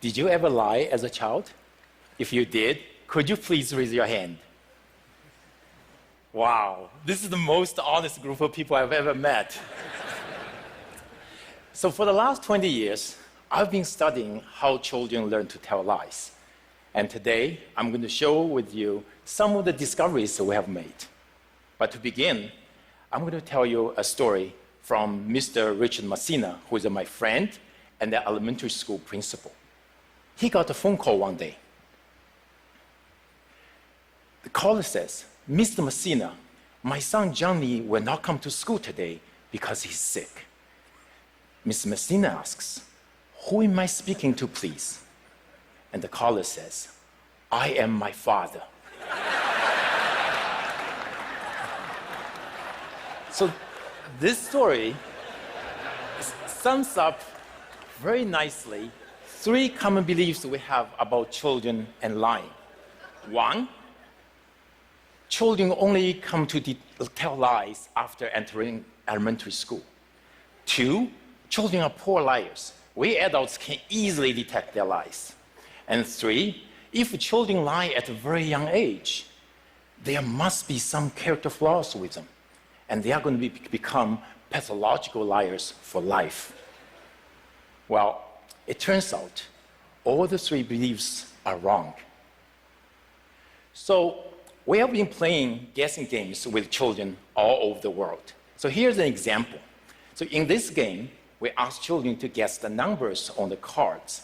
Did you ever lie as a child? If you did, could you please raise your hand? Wow, this is the most honest group of people I've ever met. So for the last 20 years, I've been studying how children learn to tell lies. And today, I'm going to share with you some of the discoveries that we have made. But to begin, I'm going to tell you a story from Mr. Richard Messina, who is my friend and the elementary school principal. He got a phone call one day. The caller says, "Mr. Messina, my son Johnny will not come to school today because he's sick." Mr. Messina asks, "Who am I speaking to, please?" And the caller says, "I am my father." So this story sums up very nicely 3 common beliefs we have about children and lying. 1, children only come to tell lies after entering elementary school. 2, children are poor liars. We adults can easily detect their lies. And 3, if children lie at a very young age, there must be some character flaws with them, and they are going to become pathological liars for life. Well, it turns out all the 3 beliefs are wrong. So we have been playing guessing games with children all over the world. So here's an example. So in this game, we ask children to guess the numbers on the cards.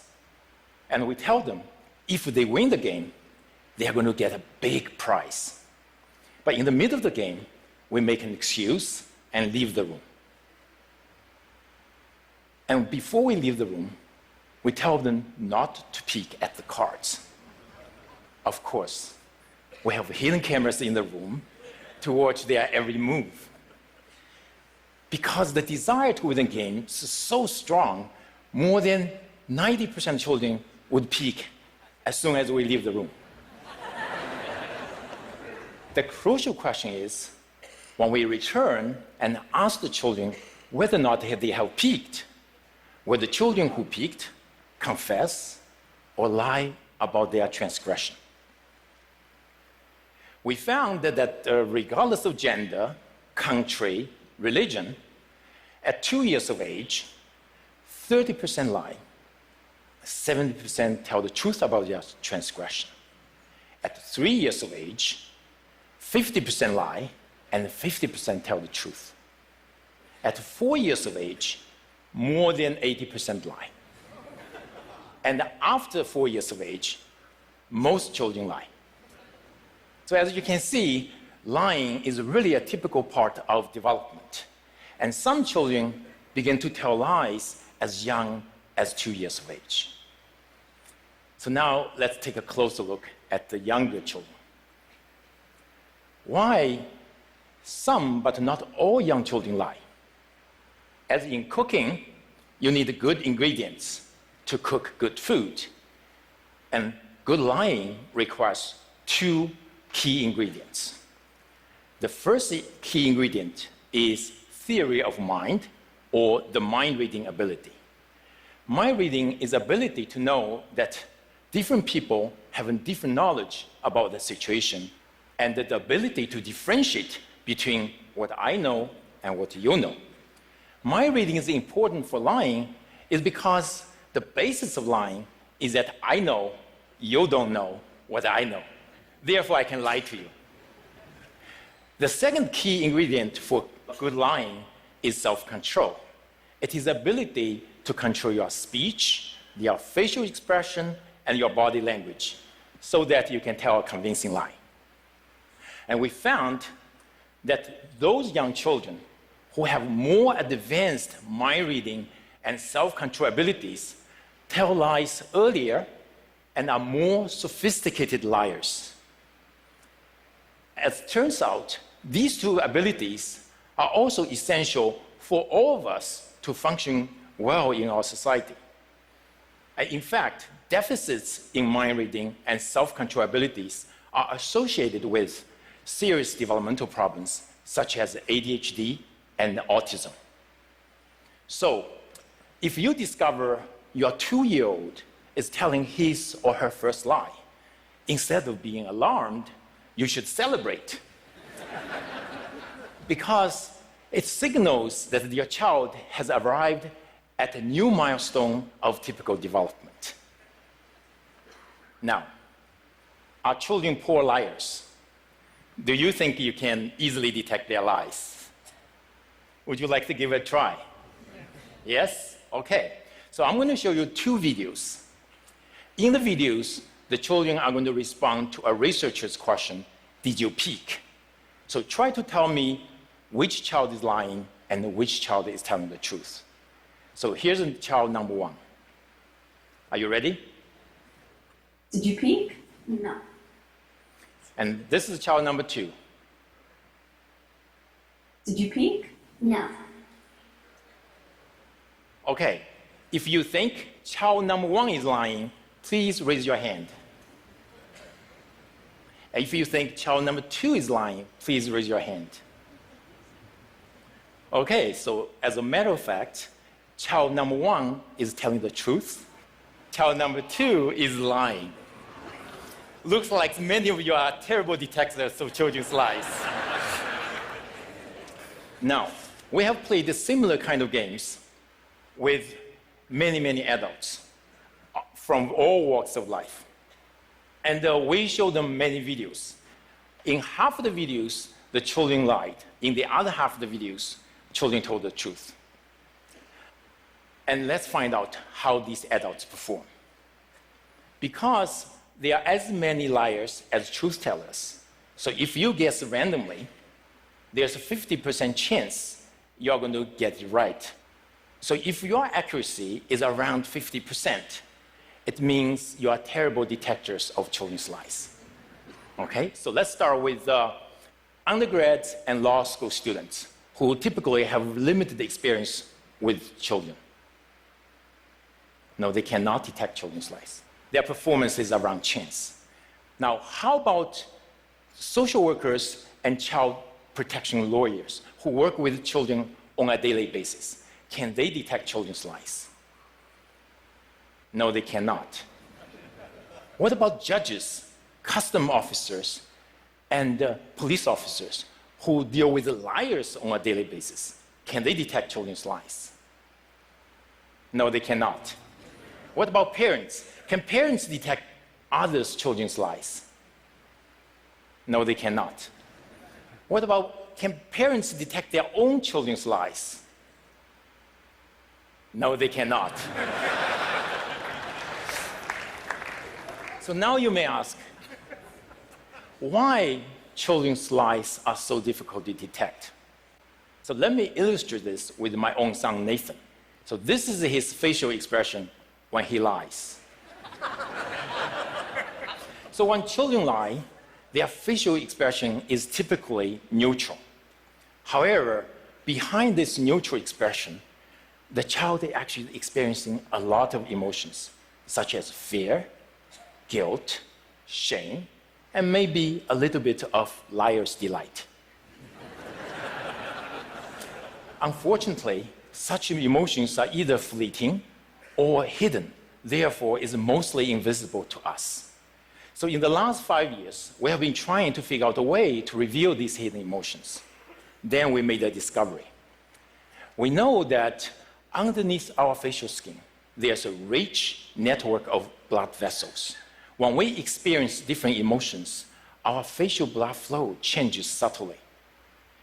And we tell them, if they win the game, they are going to get a big prize. But in the middle of the game, we make an excuse and leave the room. And before we leave the room, we tell them not to peek at the cards. Of course, we have hidden cameras in the room to watch their every move. Because the desire to win the game is so strong, more than 90% of children would peek as soon as we leave the room. The crucial question is, when we return and ask the children whether or not they have peeked, will the children who peeked confess or lie about their transgression? We found that regardless of gender, country, religion, at 2 years of age, 30% lie, 70% tell the truth about their transgression. At 3 years of age, 50% lie, and 50% tell the truth. At 4 years of age, more than 80% lie. And after 4 years of age, most children lie. So as you can see, lying is really a typical part of development. And some children begin to tell lies as young as 2 years of age. So now let's take a closer look at the younger children. Why some, but not all young children lie? As in cooking, you need good ingredients to cook good food. And good lying requires 2 key ingredients. The first key ingredient is theory of mind, or the mind-reading ability. Mind-reading is ability to know that different people have a different knowledge about the situation, and the ability to differentiate between what I know and what you know. Mind-reading is important for lying is because the basis of lying is that I know you don't know what I know. Therefore, I can lie to you. The second key ingredient for good lying is self-control. It is the ability to control your speech, your facial expression, and your body language so that you can tell a convincing lie. And we found that those young children who have more advanced mind reading and self-control abilities tell lies earlier and are more sophisticated liars. As it turns out, these 2 abilities are also essential for all of us to function well in our society. In fact, deficits in mind reading and self-control abilities are associated with serious developmental problems such as ADHD and autism. So, if you discover your 2-year-old is telling his or her first lie. Instead of being alarmed, you should celebrate. Because it signals that your child has arrived at a new milestone of typical development. Now, are children poor liars? Do you think you can easily detect their lies? Would you like to give it a try? Yes? Okay. So I'm going to show you two videos. In the videos, the children are going to respond to a researcher's question, did you peek? So try to tell me which child is lying and which child is telling the truth. So here's child number one. Are you ready? Did you peek? No. And this is child number two. Did you peek? No. Okay, if you think child number one is lying, please raise your hand. And if you think child number two is lying, please raise your hand. Okay, so as a matter of fact, child number one is telling the truth. Child number two is lying. Looks like many of you are terrible detectors of children's lies. Now, we have played similar kind of games with many, many adults from all walks of life. And we show them many videos. In half of the videos, the children lied. In the other half of the videos, children told the truth. And let's find out how these adults perform. Because there are as many liars as truth tellers. So if you guess randomly, there's a 50% chance you're going to get it right. So if your accuracy is around 50%, it means you are terrible detectors of children's lies. Okay, so let's start with undergrads and law school students who typically have limited experience with children. No, they cannot detect children's lies. Their performance is around chance. Now, how about social workers and child protection lawyers who work with children on a daily basis? Can they detect children's lies? No, they cannot. What about judges, custom officers, and police officers who deal with liars on a daily basis? Can they detect children's lies? No, they cannot. What about parents? Can parents detect others' children's lies? No, they cannot. What about, can parents detect their own children's lies? No, they cannot. So now you may ask, why children's lies are so difficult to detect? So let me illustrate this with my own son, Nathan. So this is his facial expression when he lies. So when children lie, their facial expression is typically neutral. However, behind this neutral expression, the child is actually experiencing a lot of emotions, such as fear, guilt, shame, and maybe a little bit of liar's delight. Unfortunately, such emotions are either fleeting or hidden, therefore is mostly invisible to us. So in the last 5 years, we have been trying to figure out a way to reveal these hidden emotions. Then we made a discovery. We know that underneath our facial skin, there's a rich network of blood vessels. When we experience different emotions, our facial blood flow changes subtly.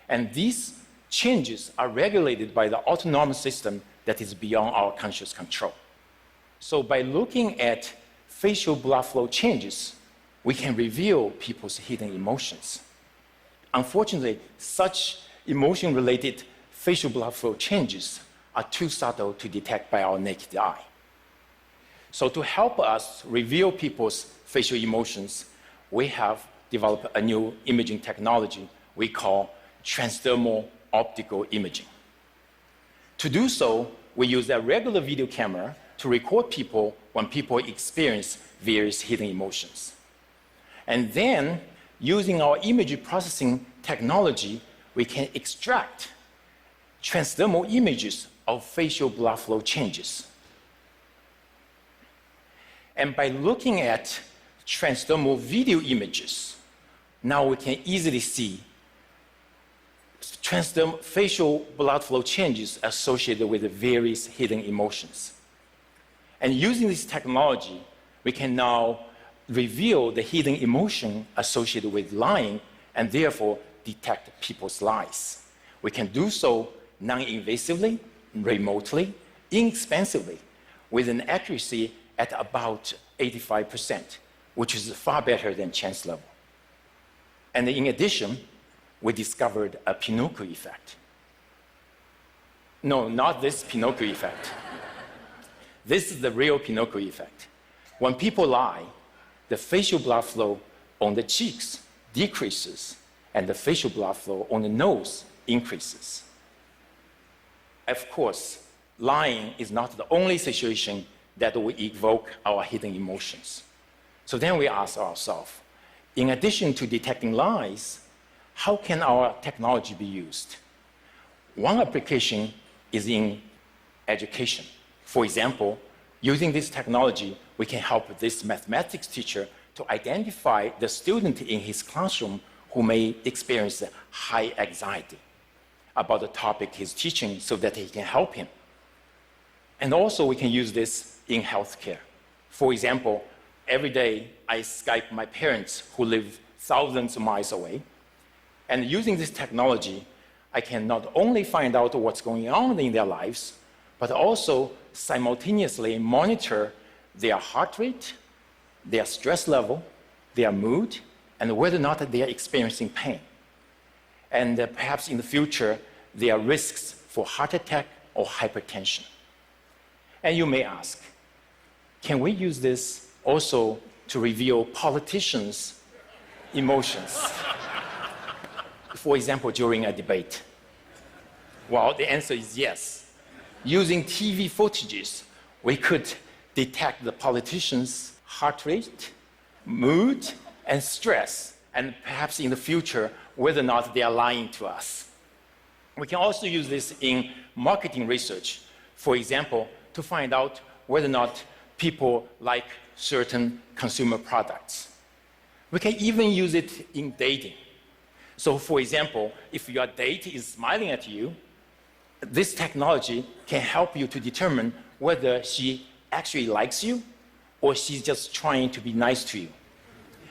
And these changes are regulated by the autonomic system that is beyond our conscious control. So by looking at facial blood flow changes, we can reveal people's hidden emotions. Unfortunately, such emotion-related facial blood flow changes are too subtle to detect by our naked eye. So to help us reveal people's facial emotions, we have developed a new imaging technology we call transdermal optical imaging. To do so, we use a regular video camera to record people when people experience various hidden emotions. And then, using our image processing technology, we can extract transdermal images of facial blood flow changes. And by looking at transdermal video images, now we can easily see transdermal facial blood flow changes associated with the various hidden emotions. And using this technology, we can now reveal the hidden emotion associated with lying and therefore detect people's lies. We can do so non-invasively, remotely, inexpensively, with an accuracy at about 85%, which is far better than chance level. And in addition, we discovered a Pinocchio effect. No, not this Pinocchio effect. This is the real Pinocchio effect. When people lie, the facial blood flow on the cheeks decreases, and the facial blood flow on the nose increases. Of course, lying is not the only situation that will evoke our hidden emotions. So then we ask ourselves, in addition to detecting lies, how can our technology be used? One application is in education. For example, using this technology, we can help this mathematics teacher to identify the student in his classroom who may experience high anxiety about the topic he's teaching so that he can help him. And also we can use this in healthcare. For example, every day I Skype my parents who live thousands of miles away. And using this technology, I can not only find out what's going on in their lives, but also simultaneously monitor their heart rate, their stress level, their mood, and whether or not they are experiencing pain. And perhaps in the future, there are risks for heart attack or hypertension. And you may ask, can we use this also to reveal politicians' emotions? For example, during a debate. Well, the answer is yes. Using TV footages, we could detect the politicians' heart rate, mood, and stress, and perhaps in the future, whether or not they are lying to us. We can also use this in marketing research, for example, to find out whether or not people like certain consumer products. We can even use it in dating. So for example, if your date is smiling at you, this technology can help you to determine whether she actually likes you or she's just trying to be nice to you.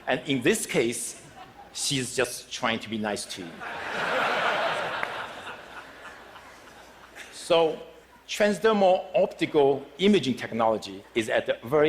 And in this case, she's just trying to be nice to you. So transdermal optical imaging technology is at the very